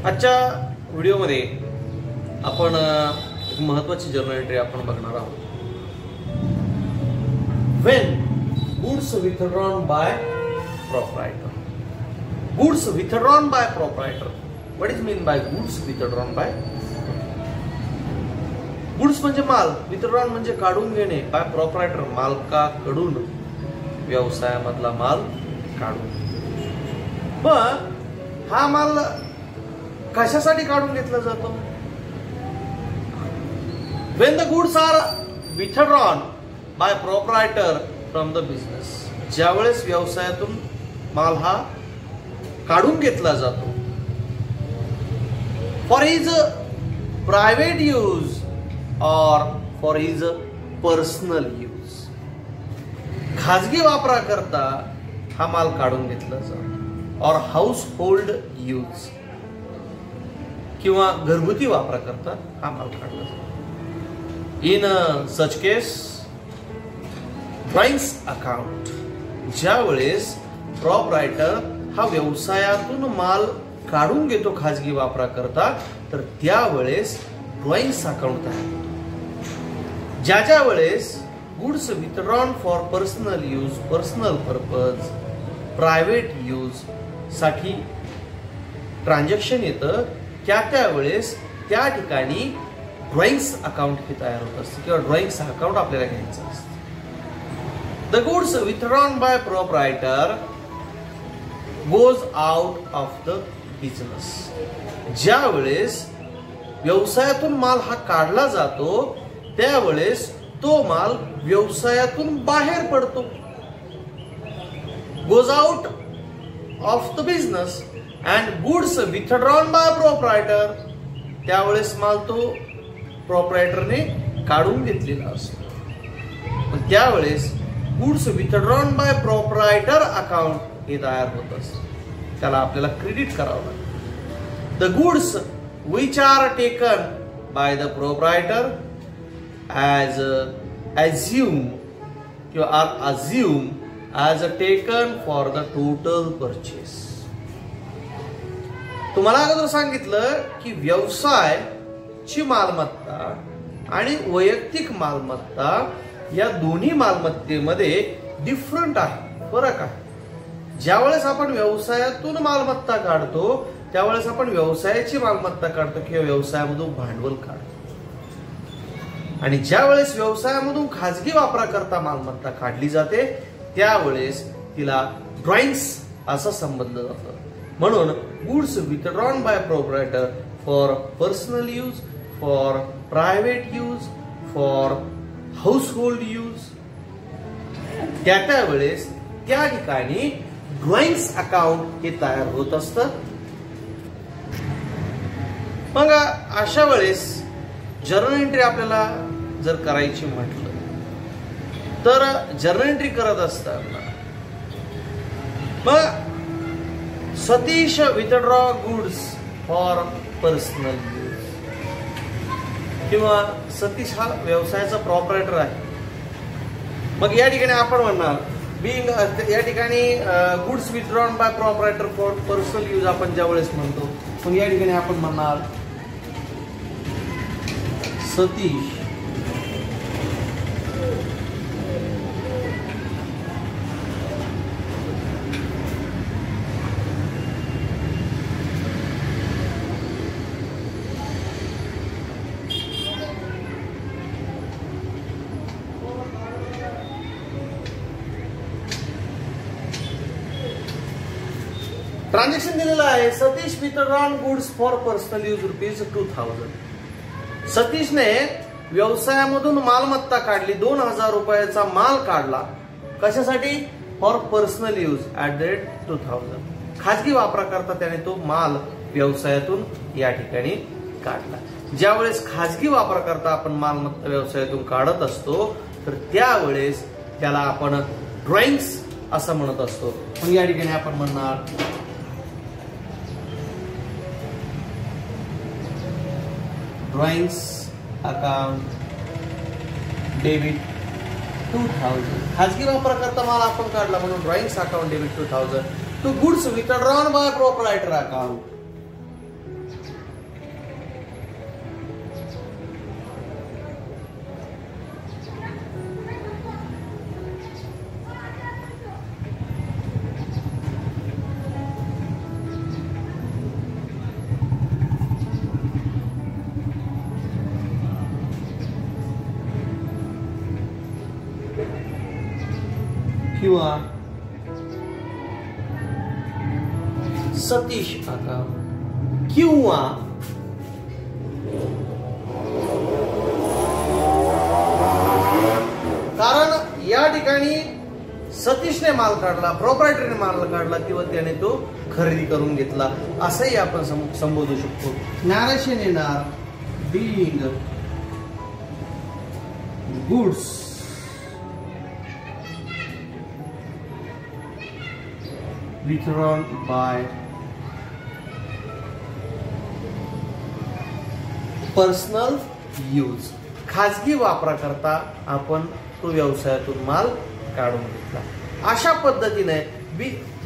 आजच्या व्हिडिओमध्ये आपण एक महत्त्वाची जर्नल एंट्री आपण बघणार आहोत. When goods withdrawn by proprietor. Goods withdrawn by proprietor. What is mean by goods withdrawn by? Goods म्हणजे माल, विथड्रॉन म्हणजे काढून घेणे, बाय प्रोप्रायटर मालकाकडून व्यवसायामधला माल काढून. पण हा माल कशासाठी काढून घेतला जातो? When the goods are withdrawn by proprietor from the business. ज्यावेळेस व्यवसायातून माल हा काढून घेतला जातो for his private use or for his personal use. खाजगी वापराकरता हा माल काढून घेतला जातो और हाऊसहोल्ड यूज किंवा घरगुती वापराकरता हा माल काढला जातो. In such case drawings account. ज्यावेळेस प्रॉपरायटर हा व्यवसायातून माल काढून घेतो खाजगी वापराकरता, तर त्यावेळेस ड्रॉइंग्स अकाउंट आहे. ज्या वेळेस goods withdrawn for personal use, personal purpose, private use साठी ट्रान्झॅक्शन येतं, त्यावेळेस त्या ठिकाणी ड्रॉइंग्स अकाउंट हे तयार होत असते किंवा ड्रॉइंग्स अकाउंट आपल्याला घ्यायचं असतं. The goods withdrawn by proprietor goes out of the business. ज्या वेळेस व्यवसायातून माल हा काढला जातो, त्यावेळेस तो माल व्यवसायातून बाहेर पडतो. Goes out of the business and goods withdrawn by proprietor. त्यावेळेस माल तो प्रोप्रायटरने काढून घेतलेला असतो. पण त्यावेळेस goods withdrawn by proprietor account हे तयार होत असतं. त्याला आपल्याला क्रेडिट करावं लागतं. The goods which are taken by the proprietor as assumed as taken for the total purchase. तुम्हाला अगोदर सांगितलं की व्यवसायाची मालमत्ता आणि वैयक्तिक मालमत्ता या दोन्ही मालमत्तेमध्ये डिफरंट आहे, फरक आहे. ज्यावेळेस आपण व्यवसायातून मालमत्ता काढतो, त्यावेळेस आपण व्यवसायाची मालमत्ता काढतो किंवा व्यवसायामधून भांडवल काढतो. आणि ज्या वेळेस व्यवसायामधून खाजगी वापराकरता मालमत्ता काढली जाते, त्यावेळेस तिला ड्रॉइंग्स असा संबंध जातो. म्हणून goods withdrawn by proprietor for personal use, for private use, for household use, त्यावेळेस त्या ठिकाणी ड्रॉइंग्स अकाउंट हे तयार होत असतं. मग अशा वेळेस जर्नल एंट्री आपल्याला जर करायची म्हटलं, तर जर्नल एंट्री करत असताना मग Satish withdraw goods for personal use किंवा सतीश हा व्यवसायाचा प्रॉपरायटर आहे. मग या ठिकाणी आपण म्हणणार बिंग या ठिकाणी goods withdrawn bye proprietor for personal use आपण ज्या वेळेस म्हणतो, मग या ठिकाणी आपण म्हणणार सतीश ट्रान्झॅक्शन दिलेलं आहे. Satish withdrawn goods for personal use ₹2000. सतीशने व्यवसायामधून मालमत्ता काढली, 2000 रुपयाचा माल काढला. कशासाठी? For personal use @2000. खाजगी वापराकरता त्याने तो माल व्यवसायातून या ठिकाणी काढला. ज्यावेळेस खाजगी वापराकरता आपण मालमत्ता व्यवसायातून काढत असतो, तर त्यावेळेस त्याला आपण ड्रॉइंग्स असं म्हणत असतो. मग या ठिकाणी आपण म्हणणार ड्रॉइंग्स अकाउंट डेबिट 2000. खाजगी वापराकरता माल आपण काढला म्हणून drawings account debit 2000 to goods withdrawn by proprietor account. किंवा सतीश अकाउंट किंवा कारण या ठिकाणी सतीशने माल काढला, प्रॉपरायटरने माल काढला किंवा त्याने तो खरेदी करून घेतला असंही आपण संबोधू शकतो. नॅरेशन येणार being goods withdrawn by personal use. खाजगी वापराकरता आपण तो व्यवसायातून माल काढून घेतला. अशा पद्धतीने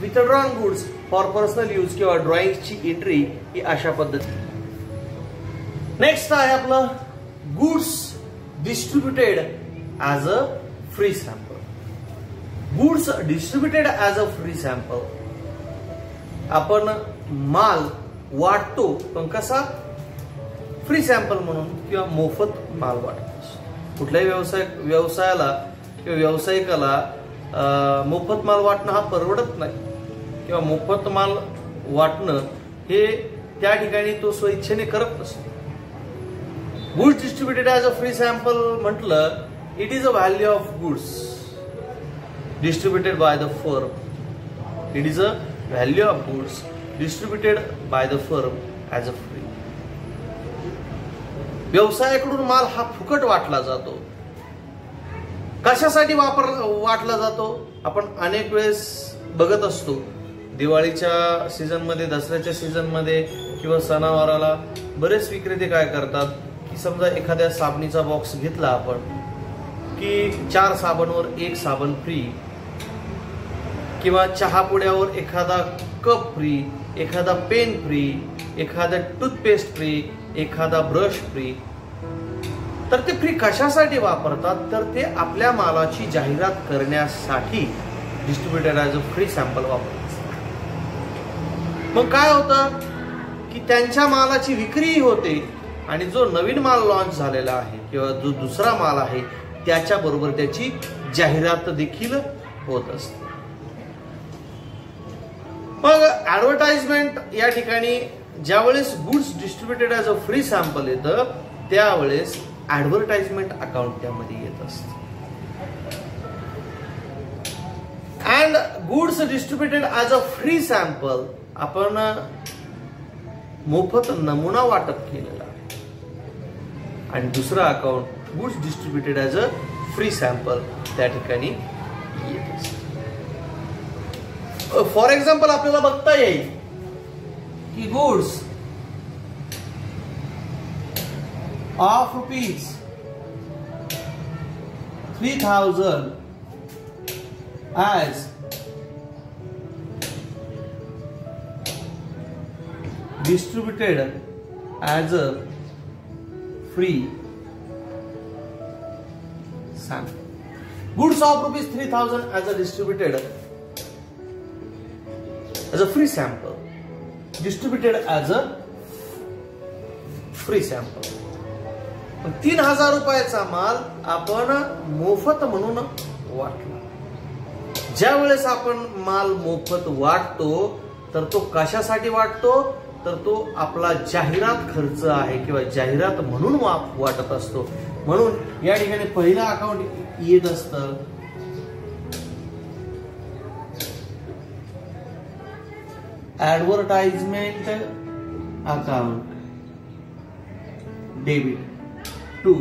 withdrawn goods for personal use किंवा ड्रॉइंगची एंट्री ही अशा पद्धतीने. नेक्स्ट आहे आपलं goods distributed as a free sample. Goods distributed as a free sample. आपण माल वाटतो पण कसा? फ्री सॅम्पल म्हणून किंवा मोफत माल वाटतो. कुठल्याही व्यवसायाला किंवा व्यावसायिकाला मोफत माल वाटणं हा परवडत नाही किंवा मोफत माल वाटणं हे त्या ठिकाणी तो स्वइच्छेने करत नसतो. Goods distributed as a free sample म्हटलं, it is a value of goods distributed by the firm. It is a value of goods distributed by the firm as a free. व्यवसायाकडून माल हा फुकट वाटला जातो. कशासाठी वाटला जातो? आपण अनेक वेळेस बघत असतो. दिवाळीच्या सीझन मध्ये, दसऱ्याच्या सीझन मध्ये किंवा सणावाराला बरेच विक्रेते काय करतात की समजा एखाद्या साबणीचा बॉक्स घेतला आपण की 4 साबणवर 1 साबण फ्री किंवा चहा पुड्यावर एखादा कप फ्री, एखादा पेन फ्री, एखादा टूथपेस्ट फ्री, एखादा ब्रश फ्री. तर ते फ्री कशासाठी वापरतात? तर ते आपल्या मालाची जाहिरात करण्यासाठी distributed as a free sample वापरतात. मग काय होतं की त्यांच्या मालाची विक्री होते आणि जो नवीन माल लॉन्च झालेला आहे किंवा जो दुसरा माल आहे त्याच्या बरोबर त्याची जाहिरात देखील होत असते. मग ऍडव्हर्टाइजमेंट या ठिकाणी ज्यावेळेस goods distributed as a free sample येतं त्यावेळेस ऍडव्हर्टाइजमेंट अकाउंट त्यामध्ये येत असते. And goods distributed as a free sample आपण मोफत नमुना वाटप केलेला आहे. आणि दुसरा account goods distributed as a free sample त्या ठिकाणी येत असते. फॉर एक्झाम्पल आपल्याला बघता येईल की goods of rupees 3000 as distributed as a free sample. Goods of rupees 3000 as a distributed as a free sample. Distributed as a free sample. 3000 रुपयाचा माल आपण मोफत म्हणून वाटला. ज्या वेळेस आपण माल मोफत वाटतो तर तो कशासाठी वाटतो? तर तो आपला जाहिरात खर्च आहे किंवा जाहिरात म्हणून वाटत असतो. म्हणून या ठिकाणी पहिलं अकाउंट येत असतं advertisement account debit to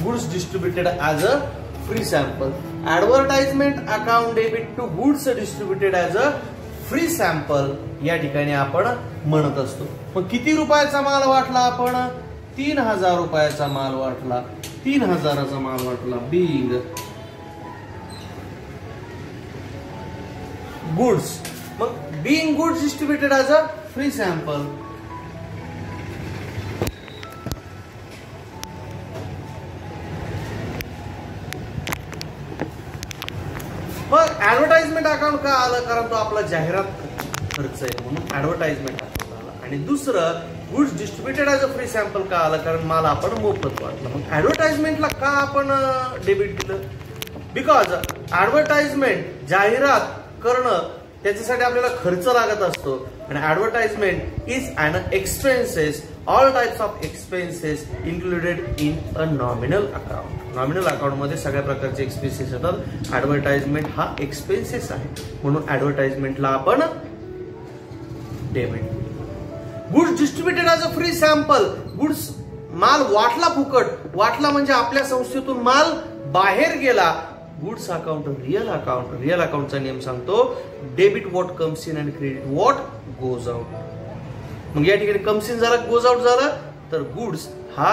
goods distributed as a free sample. Advertisement account debit to goods distributed as a free sample या ठिकाणी आपण म्हणत असतो. मग किती रुपयाचा माल वाटला आपण? 3000 रुपयाचा माल वाटला. 3000चा माल वाटला. Being goods. मग being goods distributed as a free sample. मग ऍडव्हर्टाइजमेंट अकाउंट का आलं, कारण तो आपला जाहिरात खर्च आहे म्हणून ऍडव्हर्टाइजमेंट अकाउंट आला. आणि दुसरं goods distributed as a free sample का आलं, कारण माल आपण मोफत वाटलं. मग ऍडव्हर्टाइजमेंटला का आपण डेबिट केलं? बिकॉज ऍडव्हर्टाइजमेंट जाहिरात करणं त्याच्यासाठी आपल्याला खर्च लागत असतो. आणि advertisement is an expenses, all types of expenses included in a nominal account. Nominal account मध्ये सगळ्या प्रकारचे एक्सपेन्सेस येतात. ऍडव्हर्टाइजमेंट हा एक्सपेन्सेस आहे म्हणून ऍडव्हर्टाइजमेंटला आपण debit. Goods distributed as a free sample, goods माल वाटला फुकट, वाटला म्हणजे आपल्या संस्थेतून माल बाहेर गेला. Goods account real account, real अकाउंटचा नियम सांगतो डेबिट व्हॉट कम्स इन आणि क्रेडिट व्हॉट गोज आउट. मग या ठिकाणी कम्स इन झाला, गोज आउट झाला, तर गुड्स हा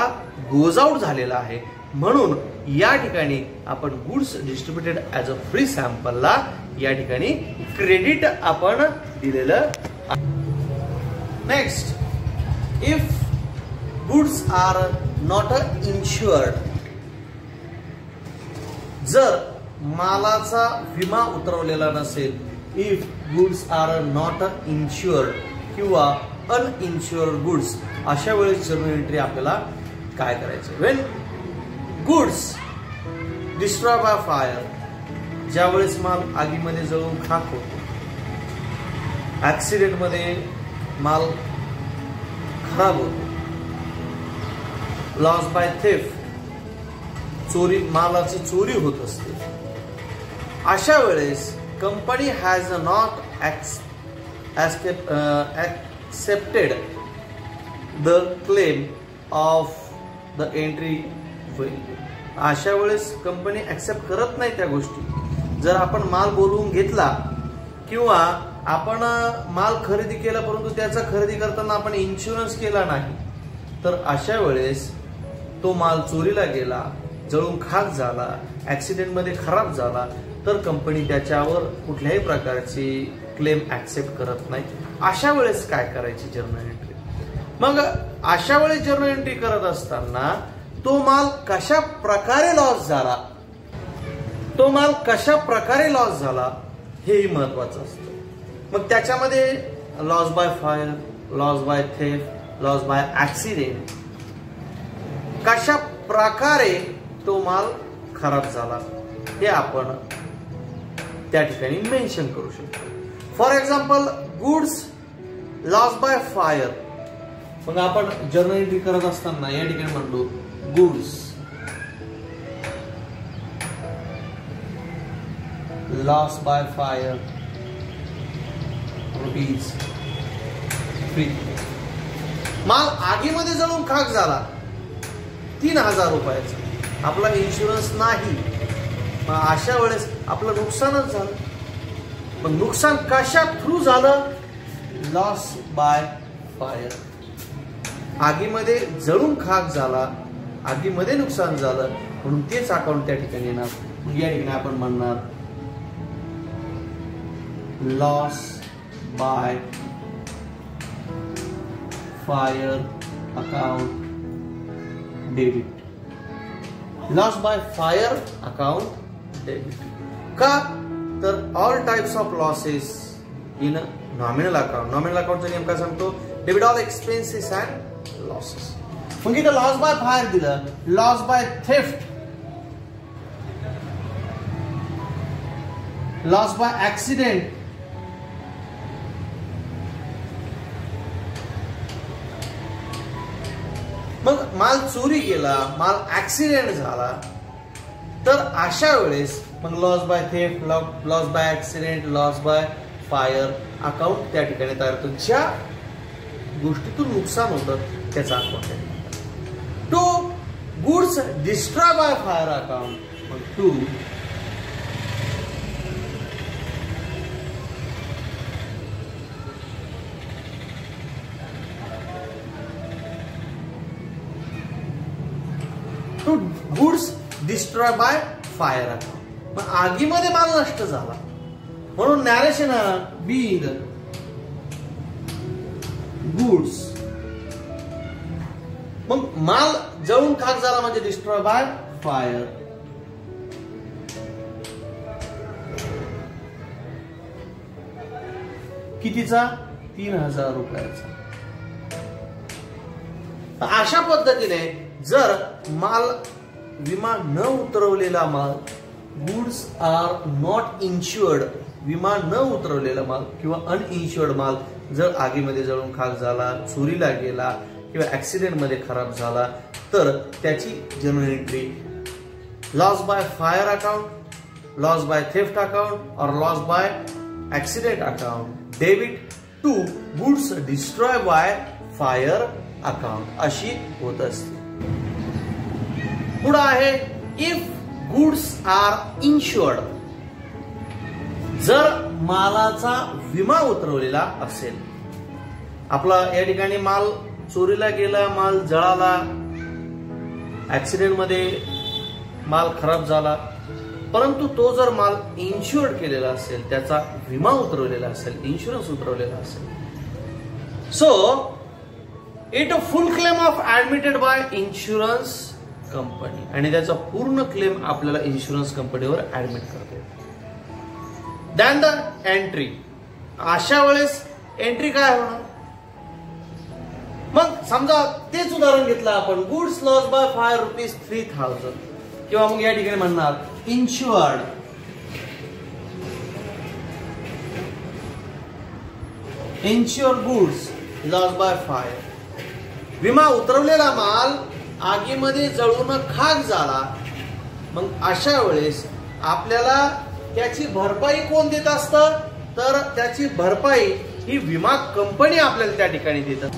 गोज आउट झालेला आहे म्हणून या ठिकाणी आपण goods distributed as a free सॅम्पलला या ठिकाणी क्रेडिट आपण दिलेलं. Next, if goods are not insured, जर मालाचा विमा उतरवलेला नसेल, if goods are not insured किंवा अनइन्शुअर्ड गुड्स, अशा वेळेस जर्नल एंट्री आपल्याला काय करायचं? Wien goods destroy by fire, ज्या वेळेस माल आगीमध्ये जळून खाक होतो, ऍक्सिडेंट मध्ये माल खराब होतो, लॉस बाय थेफ्ट, चोरी, मालाची चोरी होत असते, अशा वेळेस company has not accepted the claim of the entry. अशा वेळेस कंपनी ऍक्सेप्ट करत नाही त्या गोष्टी. जर आपण माल बोलवून घेतला किंवा आपण माल खरेदी केला परंतु त्याचा खरेदी करताना आपण इन्शुरन्स केला नाही, तर अशा वेळेस तो माल चोरीला गेला, जळून खाक झाला, ऍक्सिडेंट मध्ये खराब झाला, तर कंपनी त्याच्यावर कुठल्याही प्रकारची क्लेम ऍक्सेप्ट करत नाही. अशा वेळेस काय करायची जर्नल एंट्री? मग अशा वेळेस जर्नल एंट्री करत असताना तो माल कशा प्रकारे लॉस झाला, तो माल कशा प्रकारे लॉस झाला हेही महत्वाचं असतं. मग त्याच्यामध्ये loss by fire, loss by theft, loss by accident, कशा प्रकारे तो माल खराब झाला हे आपण त्या ठिकाणी मेन्शन करू शकतो. For example goods loss by fire, मग आपण जर्नल एंट्री करत असताना या ठिकाणी म्हणतो goods loss by fire rupees 3. माल आगीमध्ये जळून खाक झाला 3000 रुपयाचा, आपला इन्शुरन्स नाही, मग अशा वेळेस आपलं नुकसानच झालं. पण नुकसान कशा थ्रू झालं? लॉस बाय फायर, आगीमध्ये जळून खाक झाला, आगीमध्ये नुकसान झालं म्हणून तेच अकाउंट त्या ठिकाणी येणार. मग या ठिकाणी आपण म्हणणार loss by fire account debit. Loss by fire account debit का? तर all types of losses in nominal account. Nominal अकाउंटचा नियम काय सांगतो? Debit all expenses and losses. मग इथं लॉस बाय फायर दिलं, loss by theft, loss by accident, मग माल चोरी गेला, माल ऍक्सिडेंट झाला, तर अशा वेळेस मग loss by theft, loss by accident, loss by fire account त्या ठिकाणी तयार होतं. ज्या गोष्टीतून नुकसान होतं त्याचा account. To goods destroy by fire account, मग to goods destroy by fire account. मग आगीमध्ये माल नष्ट झाला म्हणून नॅरेशन बीइंग गुड्स, मग माल जळून खाक झाला म्हणजे डिस्ट्रॉय बाय फायर. कितीचा? 3000 रुपयाचा. अशा पद्धतीने जर माल विमा न उतरवलेला माल, गुड्स आर नॉट इन्शुअर्ड, विमा न उतरवलेला माल किंवा अनइन्शुअर्ड माल जर आगीमध्ये जळून खाक झाला, चोरीला गेला किंवा ऍक्सिडेंट मध्ये खराब झाला तर त्याची journal entry loss by fire account, loss by theft account और loss by accident account, debit to goods destroy by fire account अशी होत असते. पुढे आहे इफ गुड्स आर इन्शुअर्ड, जर मालाचा विमा उतरवलेला असेल. आपला या ठिकाणी माल चोरीला गेला, माल जळाला, ऍक्सिडेंट मध्ये माल खराब झाला, परंतु तो जर माल इन्शुअर्ड केलेला असेल, त्याचा विमा उतरवलेला असेल, इन्शुरन्स उतरवलेला असेल, so it a full claim of admitted by insurance company, आणि त्याचा पूर्ण क्लेम आपल्याला इन्शुरन्स कंपनीवर ऍडमिट करते. दॅन द एंट्री, अशा वेळेस एंट्री काय होणार? मग समजा तेच उदाहरण घेतलं आपण, गुड्स लॉस बाय फायर ₹3000, किंवा मग या ठिकाणी म्हणणार insured, insured goods loss by fire, विमा उतरवलेला माल आगीमध्ये जळून खाक झाला. मग अशा वेळेस आपल्याला त्याची भरपाई कोण देत असतं? तर त्याची भरपाई ही विमा कंपनी आपल्याला त्या ठिकाणी देतात.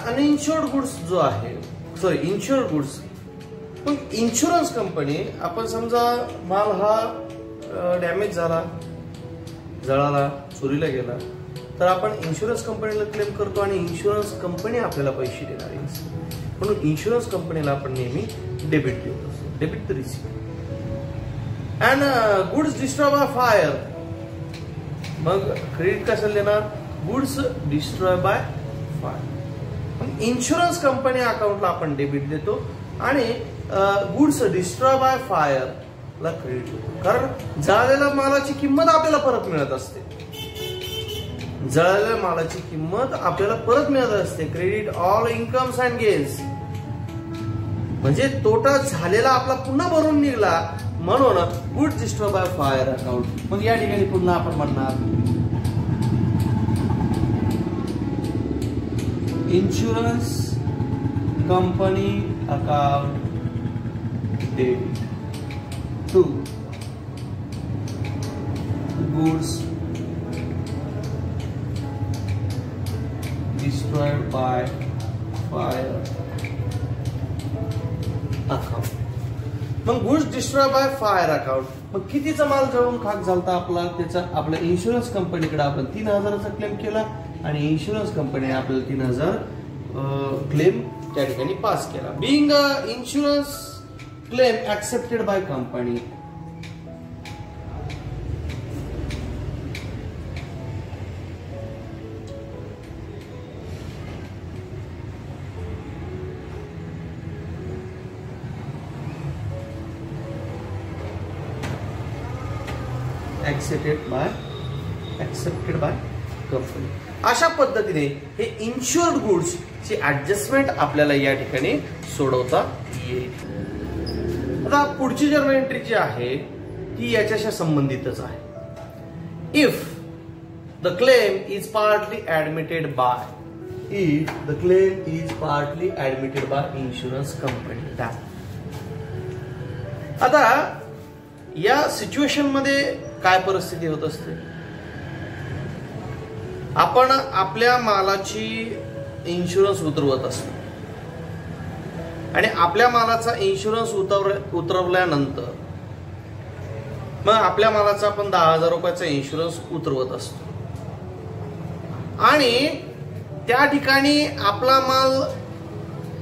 अनइन्शुअर्ड गुड्स जो आहे, सॉरी इन्शुअर्ड गुड्स, मग इन्शुरन्स कंपनी, आपण समजा माल हा डॅमेज झाला, जळाला, चोरीला गेला, तर आपण इन्शुरन्स कंपनीला क्लेम करतो आणि इन्शुरन्स कंपनी आपल्याला पैसे देणार आहे. म्हणून इन्शुरन्स कंपनीला आपण नेहमी डेबिट देत असतो, debit the receipt. And goods destroy by fire, मग क्रेडिट कशाला देणार? Goods destroy by fire. Insurance company अकाउंटला आपण डेबिट देतो आणि गुड्स डिस्ट्रॉय बाय फायर ला क्रेडिट देतो, कारण जळालेल्या मालाची किंमत आपल्याला परत मिळत असते. जळालेल्या मालाची किंमत आपल्याला परत मिळत असते. Credit all incomes and gains, म्हणजे तोटा झालेला आपला पुन्हा भरून निघला, म्हणून goods destroy by fire account. मग या ठिकाणी पुन्हा आपण म्हणणार insurance company account debit to goods destroyed by fire account. मग goods destroy by fire account, मग कितीचा माल जळून खाक झालता आपला, त्याचा आपल्या इन्शुरन्स कंपनीकडे आपण 3000चा क्लेम केला आणि इन्शुरन्स कंपनी आपल्याला 3000 क्लेम त्या ठिकाणी पास केला. Being insurance claim accepted by company, accepted by company. अशा पद्धतीने हे इन्शुअर्ड गुड्स ची ऍडजस्टमेंट आपल्याला या ठिकाणी सोडवता येईल. आता पुढची जर्नल एंट्री जी आहे ती याच्याशी संबंधितच आहे. If the claim is partly admitted by, if the claim is partly admitted by insurance company. आता या सिच्युएशन मध्ये काय परिस्थिती होत असते? आपण आपल्या मालाची इन्शुरन्स उतरवत असतो आणि आपल्या मालाचा इन्शुरन्स उतरवल्यानंतर मग आपल्या मालाचा आपण 10,000 रुपयाचा इन्शुरन्स उतरवत असतो आणि त्या ठिकाणी आपला माल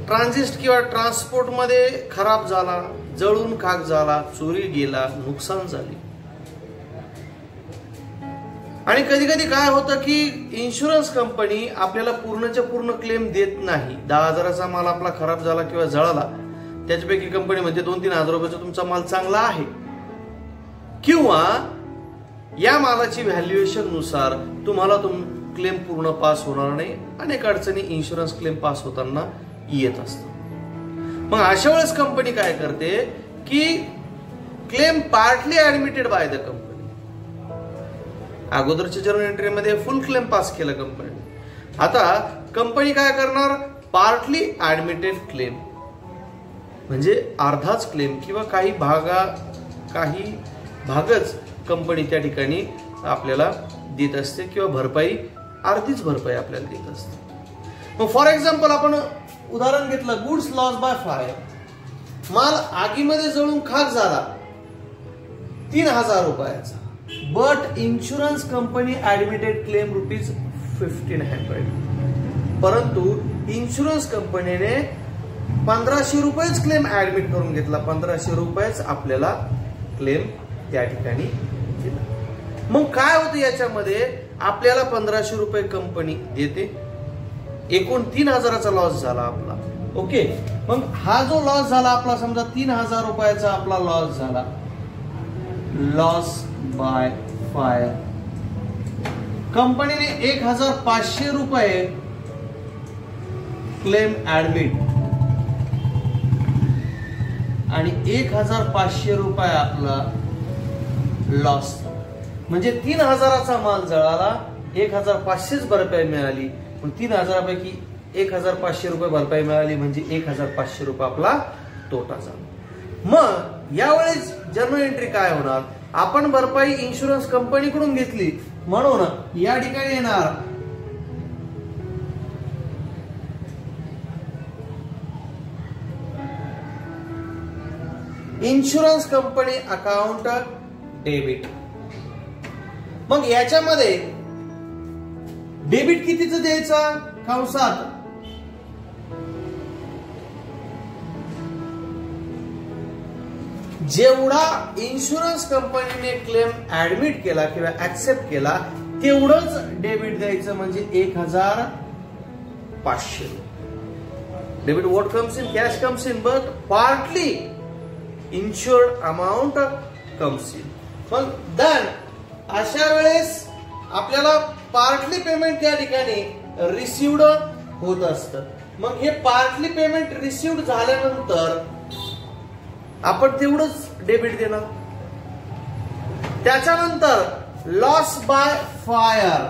ट्रान्झिट किंवा ट्रान्सपोर्ट मध्ये खराब झाला, जळून खाक झाला, चोरी गेला, नुकसान झाली. आणि कधी कधी काय होतं की इन्शुरन्स कंपनी आपल्याला पूर्णच्या पूर्ण क्लेम देत नाही. 10,000चा माल आपला खराब झाला किंवा जळाला, त्याच्यापैकी कंपनी म्हणते 2-3 हजार रुपयाचा तुमचा माल चांगला आहे, किंवा या मालाची व्हॅल्युएशन नुसार तुम्हाला क्लेम पूर्ण पास होणार नाही, अनेक अडचणी इन्शुरन्स क्लेम पास होताना येत असतात. मग अशा वेळेस कंपनी काय करते की claim partly admitted by the company. अगोदरच्या जर्नल एंट्रीमध्ये फुल क्लेम पास केला कंपनी. आता कंपनी काय करणार, पार्टली ऍडमिटेड क्लेम म्हणजे अर्धाच क्लेम किंवा काही भागच कंपनी त्या ठिकाणी आपल्याला देत असते किंवा भरपाई अर्धीच भरपाई आपल्याला देत असते. मग फॉर एक्झाम्पल आपण उदाहरण घेतलं, गुड्स लॉस बाय फायर. माल आगीमध्ये जळून खाक झाला 3,000 रुपयाचा, but insurance company admitted claim ₹1,500. परंतु इन्शुरन्स कंपनीने 1,500 रुपयेच क्लेम ऍडमिट करून घेतला, 1,500 रुपयेच आपल्याला क्लेम त्या ठिकाणी दिला. मग काय होतं याच्यामध्ये, आपल्याला 1,500 रुपये कंपनी देते, एकूण 3,000चा लॉस झाला आपला. ओके, मग हा जो लॉस झाला आपला, समजा 3,000 रुपयाचा आपला लॉस झाला, लॉस बाय फायर. कंपनीने 1,500 रुपये क्लेम ऍडमिट आणि 1,500 रुपये आपला लॉस. म्हणजे 3,000चा माल जळाला, 1,500च भरपाई मिळाली. मग 3,000 पैकी 1,500 रुपये भरपाई मिळाली म्हणजे 1,500 रुपये आपला तोटा झाला. मग यावेळेस जर्नल एंट्री काय होणार, आपण भरपाई इन्शुरन्स कंपनीकडून घेतली म्हणून या ठिकाणी येणार इन्शुरन्स कंपनी अकाउंट डेबिट. मग याच्यामध्ये डेबिट कितीचं द्यायचा, कंसात जेवढा इन्शुरन्स कंपनीने क्लेम ऍडमिट केला किंवा ऍक्सेप्ट केला तेवढंच डेबिट द्यायचं, म्हणजे 1,500. Debit what comes in, cash comes in, but partly insured amount comes in. मग देन अशा वेळेस आपल्याला पार्टली पेमेंट त्या ठिकाणी रिसिव्ड होत असतं. मग हे पार्टली पेमेंट रिसिव्ड झाल्यानंतर आपण तेवढंच डेबिट देणार. त्याच्यानंतर loss by fire.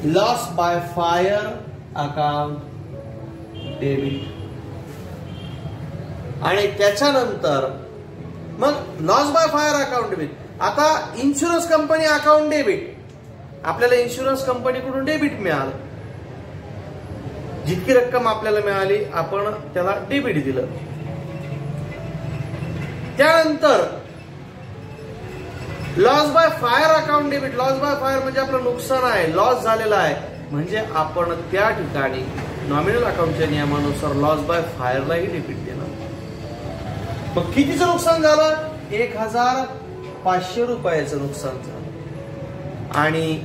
Loss by fire account debit. आणि त्याच्यानंतर मग loss by fire account debit. आता इन्शुरन्स कंपनी अकाउंट डेबिट, आपल्याला इन्शुरन्स कंपनीकडून डेबिट मिळालं, जितकी रक्कम आपल्याला मिळाली आपण त्याला डेबिट दिलं. त्यानंतर loss by fire account debit. Loss by fire म्हणजे आपलं नुकसान आहे, लॉस झालेला आहे, म्हणजे आपण त्या ठिकाणी नॉमिनल अकाउंटच्या नियमानुसार लॉस बाय फायरलाही डेबिट देणार. मग कितीचं नुकसान झालं, 1,500 रुपयाचं नुकसान झालं. आणि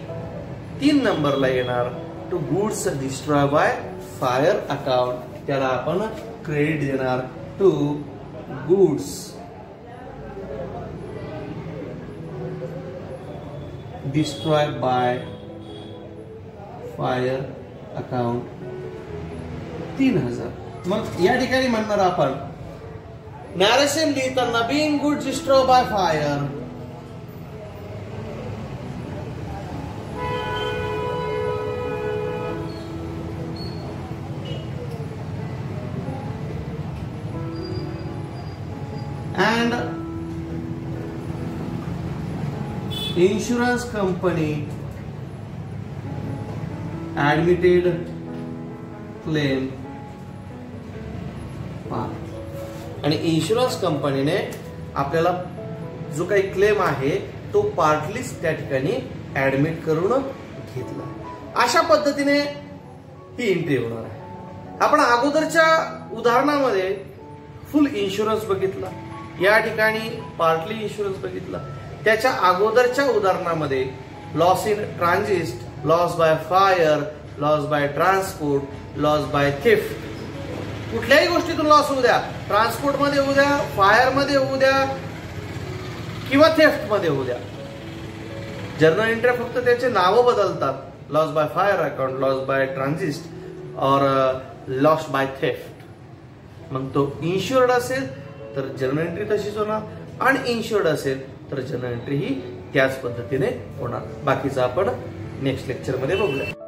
3 नंबरला येणार to goods destroy by fire account, त्याला आपण क्रेडिट देणार to goods destroy by fire account 3,000. मग या ठिकाणी म्हणणार आपण नॅरेशन लिहिताना being goods destroy by fire, and insurance company admitted claim part. आणि इन्शुरन्स कंपनीने आपल्याला जो काही क्लेम आहे तो पार्टलीच त्या ठिकाणी ऍडमिट करून घेतला. अशा पद्धतीने ही एंट्री होणार आहे. आपण अगोदरच्या उदाहरणामध्ये फुल इन्शुरन्स बघितला, या ठिकाणी पार्टली इन्शुरन्स बघितला. त्याच्या अगोदरच्या उदाहरणामध्ये loss in transit, loss by fire, loss by transport, loss by theft कुठल्याही गोष्टीतून लॉस होऊ द्या, ट्रान्सपोर्ट मध्ये होऊ द्या, फायर मध्ये होऊ द्या किंवा थेफ्ट मध्ये होऊ द्या, जर्नल एंट्री फक्त त्याचे नाव बदलतात. Loss by fire account, loss by transit और लॉस बाय थेफ्ट. मग तो इन्शुअर्ड असेल तर जर्नल एंट्री तशीच होणार, अनइन्शुअर्ड असेल तर जर्नल एंट्री ही त्याच पद्धतीने होणार. बाकीचं आपण नेक्स्ट लेक्चर मध्ये बघूया.